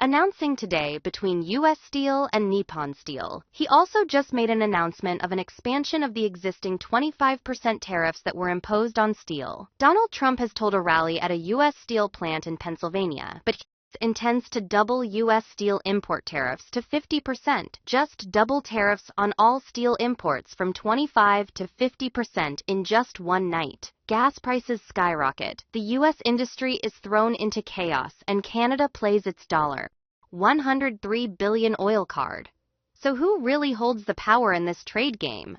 announcing today between U.S. Steel and Nippon Steel. He also just made an announcement of an expansion of the existing 25% tariffs that were imposed on steel. Donald Trump has told a rally at a U.S. steel plant in Pennsylvania, but he intends to double U.S. steel import tariffs to 50%, just double tariffs on all steel imports from 25 to 50% in just one night. Gas prices skyrocket, the U.S. industry is thrown into chaos, and Canada plays its $103 billion oil card. So who really holds the power in this trade game?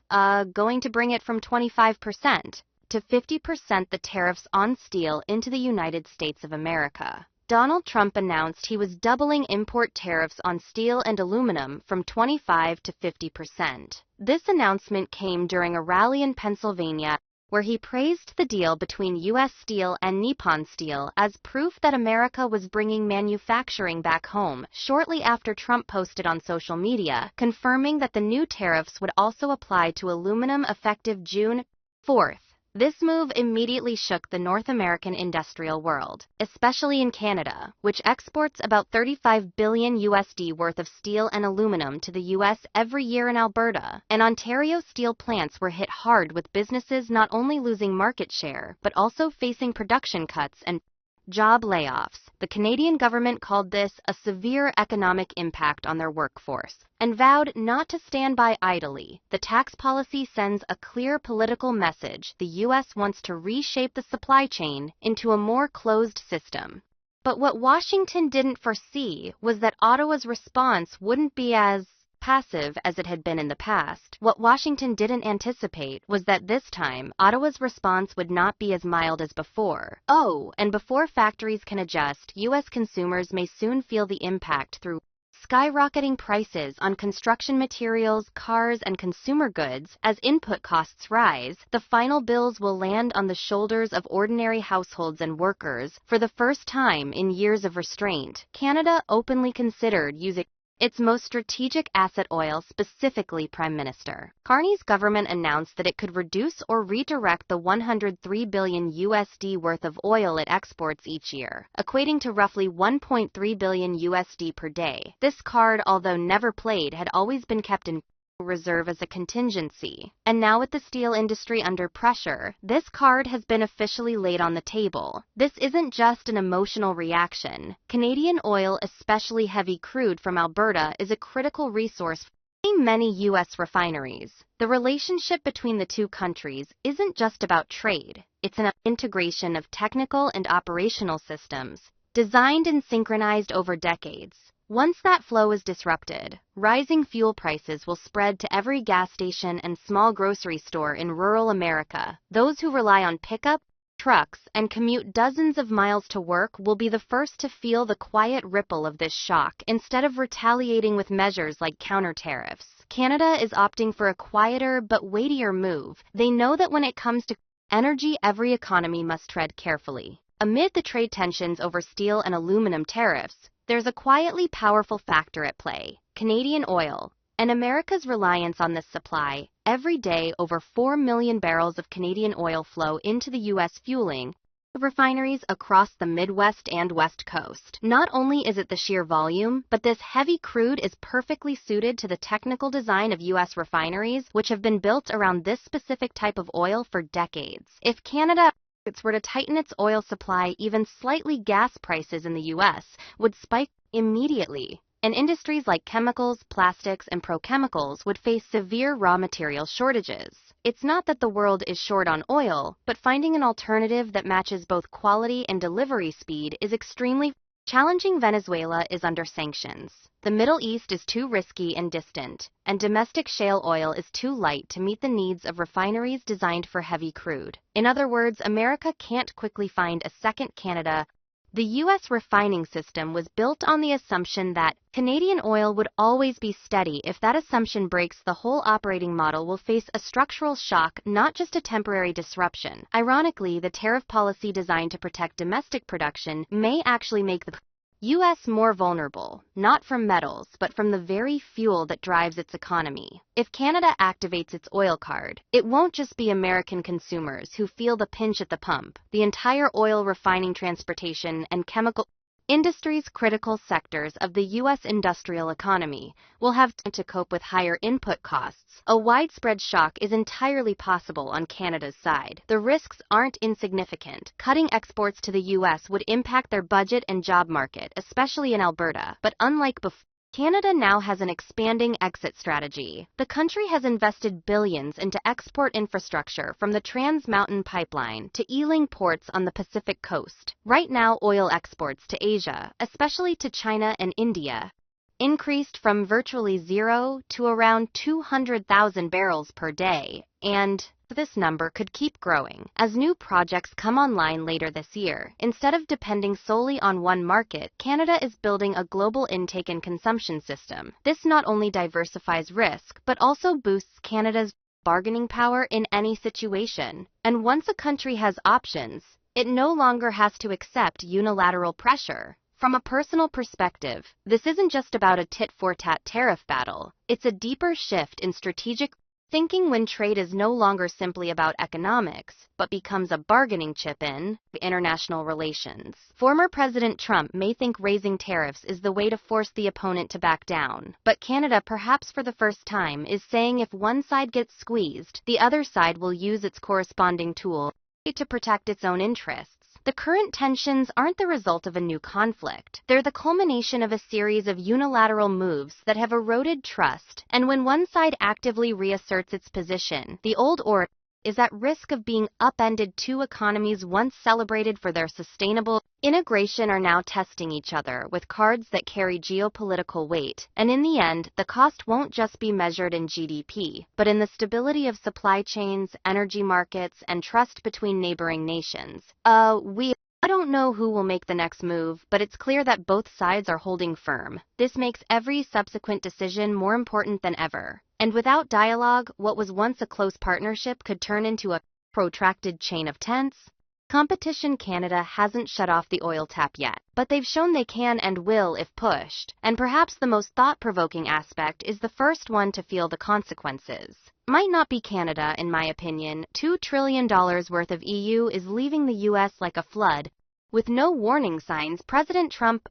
Going to bring it from 25% to 50% the tariffs on steel into the United States of America. Donald Trump announced he was doubling import tariffs on steel and aluminum from 25 to 50%. This announcement came during a rally in Pennsylvania where he praised the deal between U.S. Steel and Nippon Steel as proof that America was bringing manufacturing back home, shortly after Trump posted on social media, confirming that the new tariffs would also apply to aluminum effective June 4th. This move immediately shook the North American industrial world, especially in Canada, which exports about $35 billion USD worth of steel and aluminum to the U.S. every year in Alberta, and Ontario steel plants were hit hard with businesses not only losing market share, but also facing production cuts and job layoffs. The Canadian government called this a severe economic impact on their workforce and vowed not to stand by idly. The tax policy sends a clear political message: the U.S. wants to reshape the supply chain into a more closed system. But what Washington didn't foresee was that Ottawa's response wouldn't be as passive as it had been in the past. What Washington didn't anticipate was that this time, Ottawa's response would not be as mild as before. Oh, and before factories can adjust, U.S. consumers may soon feel the impact through skyrocketing prices on construction materials, cars, and consumer goods. As input costs rise, the final bills will land on the shoulders of ordinary households and workers for the first time in years of restraint. Canada openly considered using its most strategic asset, oil, specifically Prime Minister Carney's government announced that it could reduce or redirect the $103 billion USD worth of oil it exports each year, equating to roughly $1.3 billion USD per day. This card, although never played, had always been kept in reserve as a contingency. And now, with the steel industry under pressure, this card has been officially laid on the table. This isn't just an emotional reaction. Canadian oil, especially heavy crude from Alberta, is a critical resource for many U.S. refineries. The relationship between the two countries isn't just about trade. It's an integration of technical and operational systems, designed and synchronized over decades. Once that flow is disrupted, rising fuel prices will spread to every gas station and small grocery store in rural America. Those who rely on pickup trucks and commute dozens of miles to work will be the first to feel the quiet ripple of this shock. Instead of retaliating with measures like counter tariffs, Canada is opting for a quieter but weightier move. They know that when it comes to energy, every economy must tread carefully. Amid the trade tensions over steel and aluminum tariffs, there's a quietly powerful factor at play: Canadian oil, and America's reliance on this supply. Every day, over 4 million barrels of Canadian oil flow into the U.S., fueling refineries across the Midwest and West Coast. Not only is it the sheer volume, but this heavy crude is perfectly suited to the technical design of U.S. refineries, which have been built around this specific type of oil for decades. If Canada were to tighten its oil supply even slightly, gas prices in the U.S. would spike immediately, and industries like chemicals, plastics, and petrochemicals would face severe raw material shortages. It's not that the world is short on oil, but finding an alternative that matches both quality and delivery speed is extremely challenging. Venezuela is under sanctions. The Middle East is too risky and distant, and domestic shale oil is too light to meet the needs of refineries designed for heavy crude. In other words, America can't quickly find a second Canada. The U.S. refining system was built on the assumption that Canadian oil would always be steady. If that assumption breaks, the whole operating model will face a structural shock, not just a temporary disruption. Ironically, the tariff policy designed to protect domestic production may actually make the U.S. more vulnerable, not from metals, but from the very fuel that drives its economy. If Canada activates its oil card, it won't just be American consumers who feel the pinch at the pump. The entire oil refining, transportation, and chemical industries critical sectors of the U.S. industrial economy will have to cope with higher input costs. A widespread shock is entirely possible on Canada's side. The risks aren't insignificant. Cutting exports to the U.S. would impact their budget and job market, especially in Alberta. But unlike before, Canada now has an expanding exit strategy. The country has invested billions into export infrastructure from the Trans Mountain Pipeline to Ealing ports on the Pacific coast. Right now, oil exports to Asia, especially to China and India, increased from virtually zero to around 200,000 barrels per day, and this number could keep growing as new projects come online later this year. Instead of depending solely on one market, Canada is building a global intake and consumption system. This not only diversifies risk, but also boosts Canada's bargaining power in any situation. And once a country has options, it no longer has to accept unilateral pressure. From a personal perspective, this isn't just about a tit-for-tat tariff battle. It's a deeper shift in strategic thinking when trade is no longer simply about economics, but becomes a bargaining chip in international relations. Former President Trump may think raising tariffs is the way to force the opponent to back down, but Canada, perhaps for the first time, is saying if one side gets squeezed, the other side will use its corresponding tool to protect its own interests. The current tensions aren't the result of a new conflict. They're the culmination of a series of unilateral moves that have eroded trust, and when one side actively reasserts its position, the old order is at risk of being upended. Two economies once celebrated for their sustainable integration are now testing each other with cards that carry geopolitical weight, and in the end, the cost won't just be measured in GDP, but in the stability of supply chains, energy markets, and trust between neighboring nations. I don't know who will make the next move, but it's clear that both sides are holding firm. This makes every subsequent decision more important than ever. And without dialogue, what was once a close partnership could turn into a protracted chain of tense. Competition. Canada hasn't shut off the oil tap yet, but they've shown they can and will if pushed. And perhaps the most thought-provoking aspect is the first one to feel the consequences. Might not be Canada, in my opinion. $2 trillion worth of EU is leaving the U.S. like a flood, with no warning signs. President Trump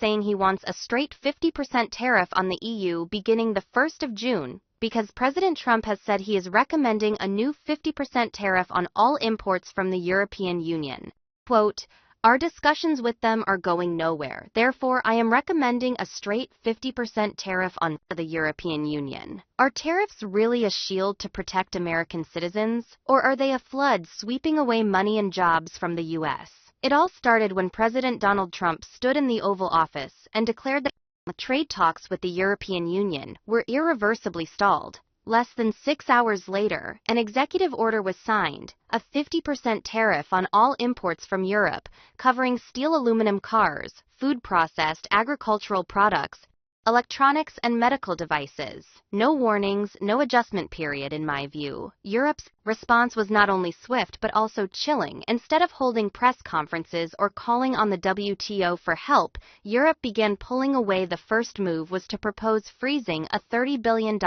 saying he wants a straight 50% tariff on the EU beginning the 1st of June, because President Trump has said he is recommending a new 50% tariff on all imports from the European Union. Quote, "Our discussions with them are going nowhere. Therefore, I am recommending a straight 50% tariff on the European Union." Are tariffs really a shield to protect American citizens, or are they a flood sweeping away money and jobs from the U.S.? It all started when President Donald Trump stood in the Oval Office and declared that trade talks with the European Union were irreversibly stalled. Less than 6 hours later, an executive order was signed, a 50% tariff on all imports from Europe, covering steel, aluminum, cars, food processed agricultural products, electronics, and medical devices. No warnings, no adjustment period, in my view. Europe's response was not only swift but also chilling. Instead of holding press conferences or calling on the WTO for help, Europe began pulling away. The first move was to propose freezing a $30 billion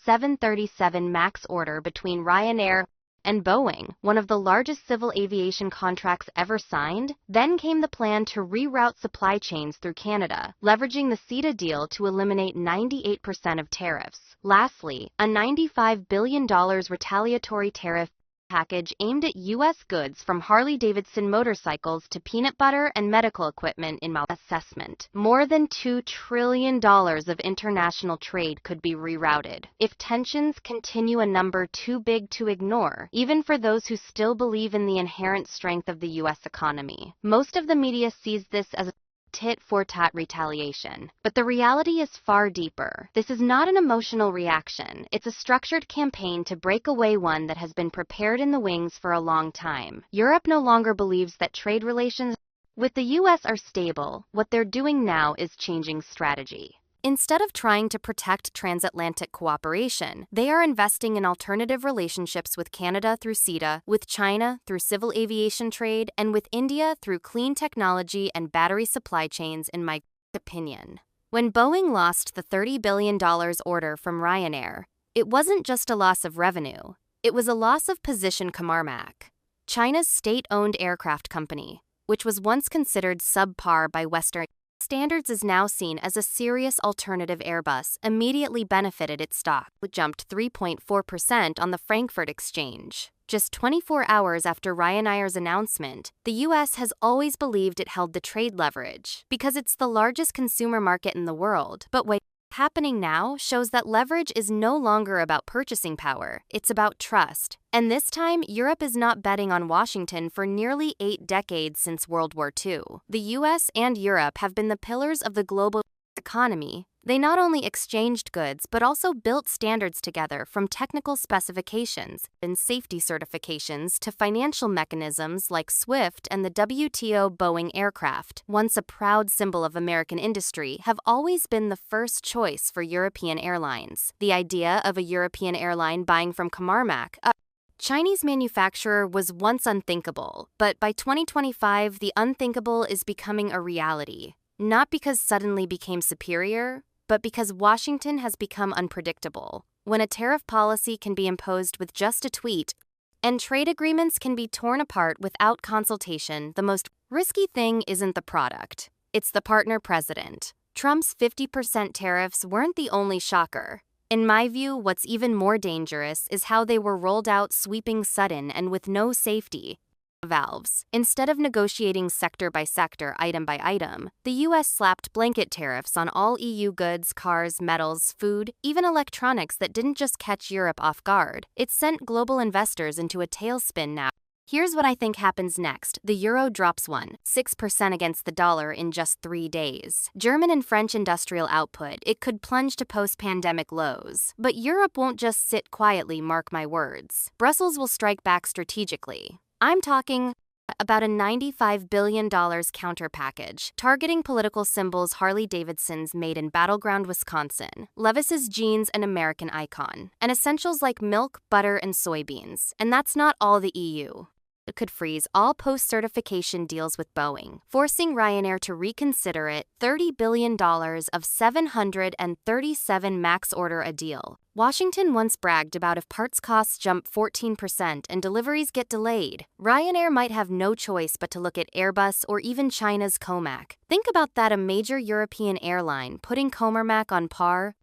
737 MAX order between Ryanair and Boeing, one of the largest civil aviation contracts ever signed. Then came the plan to reroute supply chains through Canada, leveraging the CETA deal to eliminate 98% of tariffs. Lastly, a $95 billion retaliatory tariff package aimed at U.S. goods from Harley-Davidson motorcycles to peanut butter and medical equipment. In my assessment, more than $2 trillion of international trade could be rerouted. If tensions continue, a number too big to ignore, even for those who still believe in the inherent strength of the U.S. economy. Most of the media sees this as a tit-for-tat retaliation, but the reality is far deeper. This is not an emotional reaction. It's a structured campaign to break away, one that has been prepared in the wings for a long time. Europe no longer believes that trade relations with the U.S. are stable. What they're doing now is changing strategy. Instead of trying to protect transatlantic cooperation, they are investing in alternative relationships with Canada through CETA, with China through civil aviation trade, and with India through clean technology and battery supply chains, in my opinion. When Boeing lost the $30 billion order from Ryanair, it wasn't just a loss of revenue, it was a loss of position. China's state-owned aircraft company, which was once considered subpar by Western standards, is now seen as a serious alternative. Airbus immediately benefited its stock, which jumped 3.4% on the Frankfurt exchange. Just 24 hours after Ryanair's announcement, the U.S. has always believed it held the trade leverage because it's the largest consumer market in the world. But what's happening now shows that leverage is no longer about purchasing power, it's about trust. And this time, Europe is not betting on Washington. For nearly 8 decades since World War II, the U.S. and Europe have been the pillars of the global economy. They not only exchanged goods but also built standards together, from technical specifications and safety certifications to financial mechanisms like SWIFT and the WTO. Boeing aircraft, once a proud symbol of American industry, have always been the first choice for European airlines. The idea of a European airline buying from Comarmac, a Chinese manufacturer, was once unthinkable, but by 2025, the unthinkable is becoming a reality. Not because suddenly became superior, but because Washington has become unpredictable. When a tariff policy can be imposed with just a tweet, and trade agreements can be torn apart without consultation, the most risky thing isn't the product. It's the partner president. Trump's 50% tariffs weren't the only shocker. In my view, what's even more dangerous is how they were rolled out, sweeping, sudden, and with no safety valves. Instead of negotiating sector by sector, item by item, the U.S. slapped blanket tariffs on all EU goods, cars, metals, food, even electronics that didn't just catch Europe off guard. It sent global investors into a tailspin now. Here's what I think happens next. The euro drops 1.6% against the dollar in just 3 days. German and French industrial output, it could plunge to post-pandemic lows. But Europe won't just sit quietly, mark my words. Brussels will strike back strategically. I'm talking about a $95 billion counter package, targeting political symbols: Harley-Davidson's made in Battleground, Wisconsin, Levi's jeans, an American icon, and essentials like milk, butter, and soybeans. And that's not all. The EU could freeze all post-certification deals with Boeing, forcing Ryanair to reconsider it. $30 billion of 737 MAX order a deal. Washington once bragged about if parts costs jump 14% and deliveries get delayed, Ryanair might have no choice but to look at Airbus or even China's Comac. Think about that, a major European airline putting Comarmac on par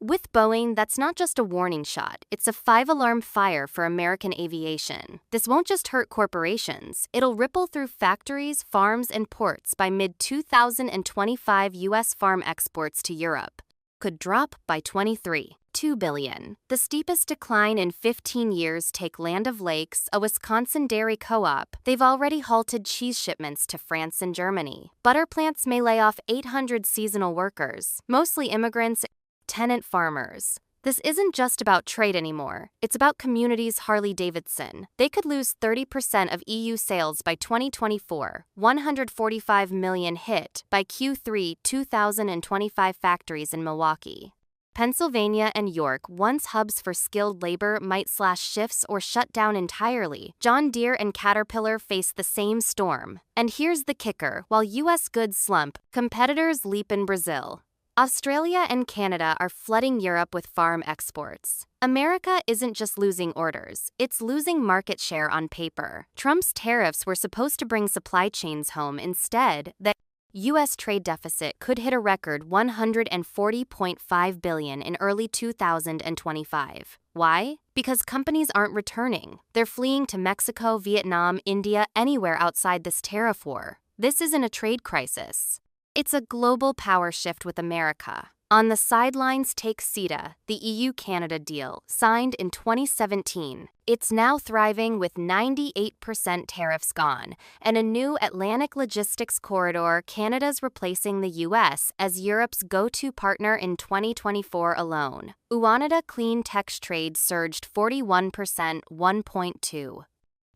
with Boeing. That's not just a warning shot, it's a 5-alarm fire for American aviation. This won't just hurt corporations, it'll ripple through factories, farms, and ports. By mid-2025, U.S. farm exports to Europe could drop by 23.2 billion. The steepest decline in 15 years. Take Land O'Lakes, a Wisconsin dairy co-op. They've already halted cheese shipments to France and Germany. Butter plants may lay off 800 seasonal workers, mostly immigrants, tenant farmers. This isn't just about trade anymore. It's about communities. Harley-Davidson, they could lose 30% of EU sales by 2024. 145 million hit by Q3 2025. Factories in Milwaukee, Pennsylvania, and York, once hubs for skilled labor, might slash shifts or shut down entirely. John Deere and Caterpillar face the same storm. And here's the kicker: while U.S. goods slump, competitors leap in Brazil, Australia, and Canada are flooding Europe with farm exports. America isn't just losing orders, it's losing market share on paper. Trump's tariffs were supposed to bring supply chains home. Instead, the U.S. trade deficit could hit a record $140.5 billion in early 2025. Why? Because companies aren't returning. They're fleeing to Mexico, Vietnam, India, anywhere outside this tariff war. This isn't a trade crisis. It's a global power shift with America on the sidelines. Take CETA, the EU-Canada deal, signed in 2017. It's now thriving with 98% tariffs gone, and a new Atlantic logistics corridor. Canada's replacing the U.S. as Europe's go-to partner in 2024 alone. UANIDA clean tech trade surged 41%, 1.2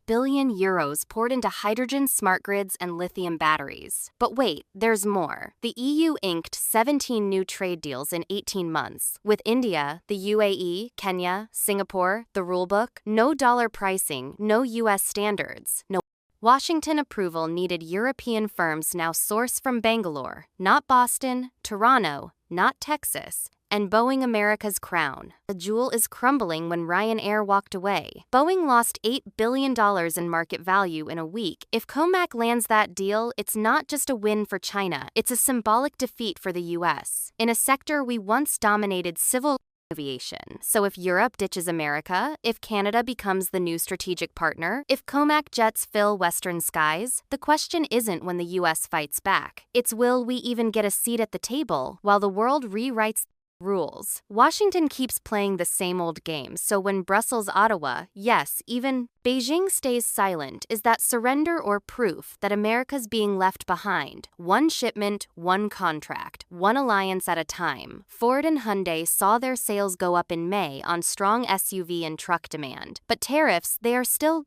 billion euros poured into hydrogen, smart grids, and lithium batteries. But wait, there's more. The EU inked 17 new trade deals in 18 months, with India, the UAE, Kenya, Singapore. The rulebook: no dollar pricing, no U.S. standards, no Washington approval needed. European firms now source from Bangalore, not Boston, Toronto, not Texas, And Boeing, America's crown. The jewel is crumbling when Ryanair walked away. Boeing lost $8 billion in market value in a week. If COMAC lands that deal, it's not just a win for China, it's a symbolic defeat for the U.S. in a sector we once dominated: civil aviation. So if Europe ditches America, if Canada becomes the new strategic partner, if COMAC jets fill Western skies, the question isn't when the U.S. fights back. It's will we even get a seat at the table while the world rewrites rules. Washington keeps playing the same old game, so when Brussels, Ottawa, yes, even Beijing stays silent, is that surrender or proof that America's being left behind? One shipment, one contract, one alliance at a time. Ford and Hyundai saw their sales go up in May on strong SUV and truck demand, but tariffs, they are still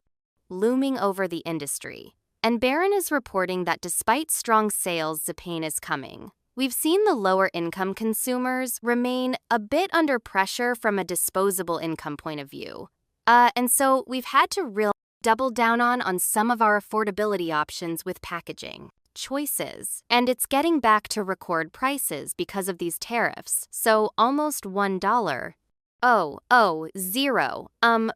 looming over the industry. And Barron is reporting that despite strong sales, the pain is coming. We've seen the lower-income consumers remain a bit under pressure from a disposable income point of view. And so we've had to double down on some of our affordability options with packaging choices. And it's getting back to record prices because of these tariffs. So almost $1. Zero.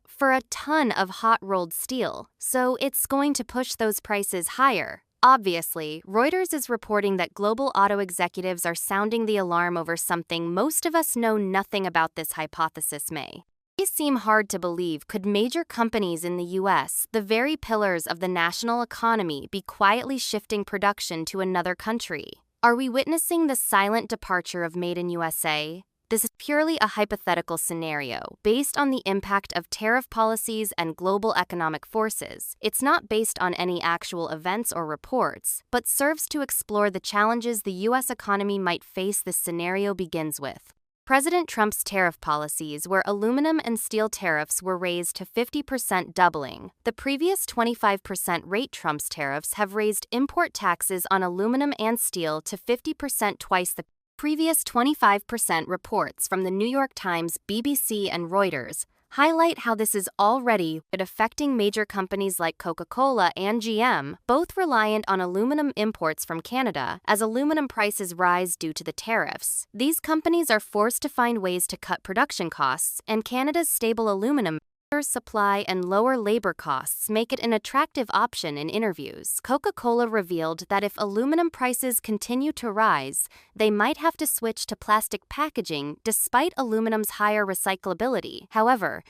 For a ton of hot-rolled steel. So it's going to push those prices higher. Obviously, Reuters is reporting that global auto executives are sounding the alarm over something most of us know nothing about. This hypothesis may seem hard to believe. Could major companies in the U.S., the very pillars of the national economy, be quietly shifting production to another country? Are we witnessing the silent departure of Made in USA? This is purely a hypothetical scenario, based on the impact of tariff policies and global economic forces. It's not based on any actual events or reports, but serves to explore the challenges the U.S. economy might face. This scenario begins with President Trump's tariff policies, where aluminum and steel tariffs were raised to 50%, doubling. The previous 25% rate. Trump's tariffs have raised import taxes on aluminum and steel to 50%, twice the previous 25%. Reports from the New York Times, BBC, and Reuters highlight how this is already affecting major companies like Coca-Cola and GM, both reliant on aluminum imports from Canada, as aluminum prices rise due to the tariffs. These companies are forced to find ways to cut production costs, and Canada's stable aluminum supply and lower labor costs make it an attractive option. In interviews, Coca-Cola revealed that if aluminum prices continue to rise, they might have to switch to plastic packaging despite aluminum's higher recyclability. However,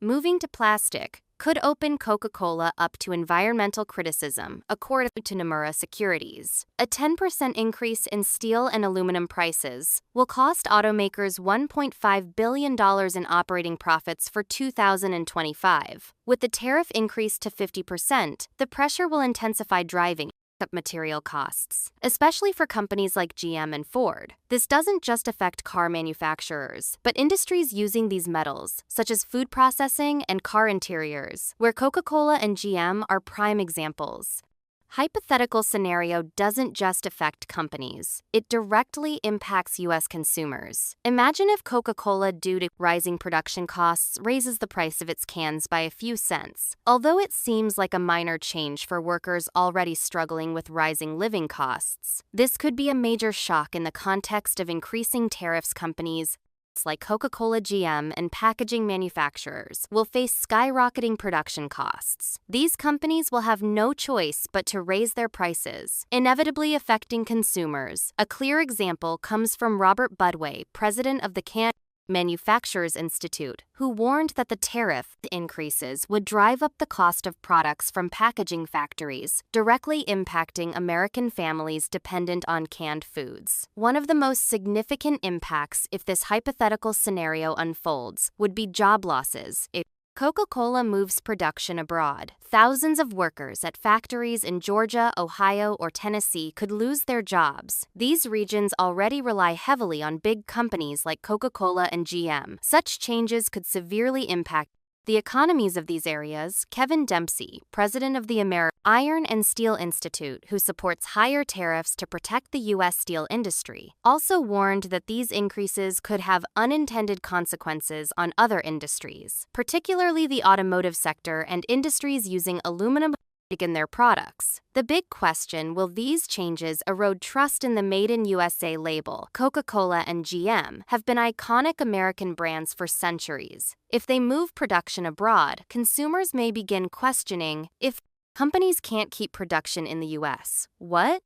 moving to plastic could open Coca-Cola up to environmental criticism, according to Nomura Securities. A 10% increase in steel and aluminum prices will cost automakers $1.5 billion in operating profits for 2025. With the tariff increase to 50%, the pressure will intensify, driving up material costs, especially for companies like GM and Ford. This doesn't just affect car manufacturers, but industries using these metals, such as food processing and car interiors, where Coca-Cola and GM are prime examples. Hypothetical scenario doesn't just affect companies, it directly impacts U.S. consumers. Imagine if Coca-Cola, due to rising production costs, raises the price of its cans by a few cents. Although it seems like a minor change for workers already struggling with rising living costs, this could be a major shock in the context of increasing tariffs. Companies like Coca-Cola, GM, and packaging manufacturers will face skyrocketing production costs. These companies will have no choice but to raise their prices, inevitably affecting consumers. A clear example comes from Robert Budway, president of the Can Manufacturers Institute, who warned that the tariff increases would drive up the cost of products from packaging factories, directly impacting American families dependent on canned foods. One of the most significant impacts, if this hypothetical scenario unfolds, would be job losses. If Coca-Cola moves production abroad, thousands of workers at factories in Georgia, Ohio, or Tennessee could lose their jobs. These regions already rely heavily on big companies like Coca-Cola and GM. Such changes could severely impact the economies of these areas. Kevin Dempsey, president of the American Iron and Steel Institute, who supports higher tariffs to protect the U.S. steel industry, also warned that these increases could have unintended consequences on other industries, particularly the automotive sector and industries using aluminum. in their products. The big question: will these changes erode trust in the Made in USA label? Coca-Cola and GM have been iconic American brands for centuries. If they move production abroad, consumers may begin questioning: if companies can't keep production in the US, what